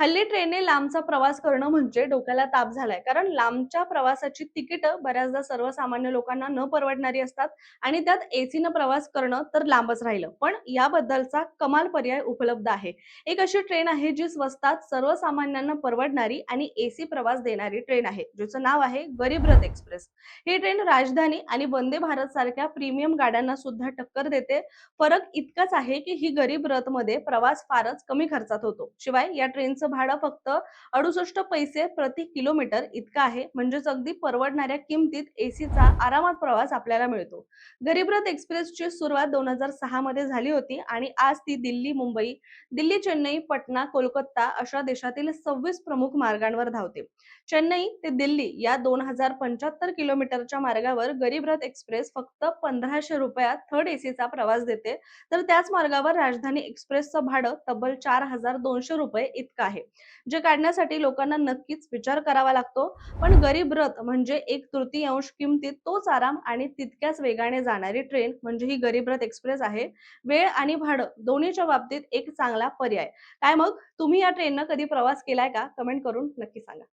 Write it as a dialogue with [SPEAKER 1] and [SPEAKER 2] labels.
[SPEAKER 1] हल्ली ट्रेनने लांबचा प्रवास करणं म्हणजे डोक्याला ताप झालाय. कारण लांबच्या प्रवासाची तिकीटं बऱ्याचदा सर्वसामान्य लोकांना न परवडणारी असतात आणि त्यात एसीनं प्रवास करणं तर लांबच राहिलं. पण याबद्दलचा कमाल पर्याय उपलब्ध आहे. एक अशी ट्रेन आहे जी स्वस्तात सर्वसामान्यांना परवडणारी आणि एसी प्रवास देणारी ट्रेन आहे, जिचं नाव आहे गरीब रथ एक्सप्रेस. ही ट्रेन राजधानी आणि वंदे भारत सारख्या प्रीमियम गाड्यांना सुद्धा टक्कर देते. फरक इतकाच आहे की ही गरीब रथ मध्ये प्रवास फारच कमी खर्चात होतो. शिवाय या ट्रेनचं भाडं फक्त 68 पैसे प्रति किलोमीटर इतकं आहे, म्हणजेच अगदी परवडणाऱ्या किमतीत एसीचा आरामात प्रवास आपल्याला मिळतो. गरीब रथ एक्सप्रेसची सुरुवात 2006 मध्ये झाली होती आणि आज ती दिल्ली मुंबई, दिल्ली चेन्नई, पटना, कोलकाता अशा देशातील 26 प्रमुख मार्गांवर धावते. चेन्नई ते दिल्ली या 2075 किलोमीटरच्या मार्गावर गरीब रथ एक्सप्रेस फक्त 1500 रुपयात थर्ड एसीचा प्रवास देते. तर त्याच मार्गावर राजधानी एक्सप्रेसचं भाडं तब्बल 4200 रुपये इतकं आहे, जे काढण्यासाठी लोकांना नक्कीच विचार करावा लागतो. पण गरीब रथ म्हणजे एक तृतीयांश किमतीत तोच आराम आणि तितक्याच वेगाने जाणारी ट्रेन म्हणजे ही गरीब रथ एक्सप्रेस आहे. वेळ आणि भाडं दोन्हीच्या बाबतीत एक चांगला पर्याय. काय मग तुम्ही या ट्रेननं कधी प्रवास केलाय का? कमेंट करून नक्की सांगा.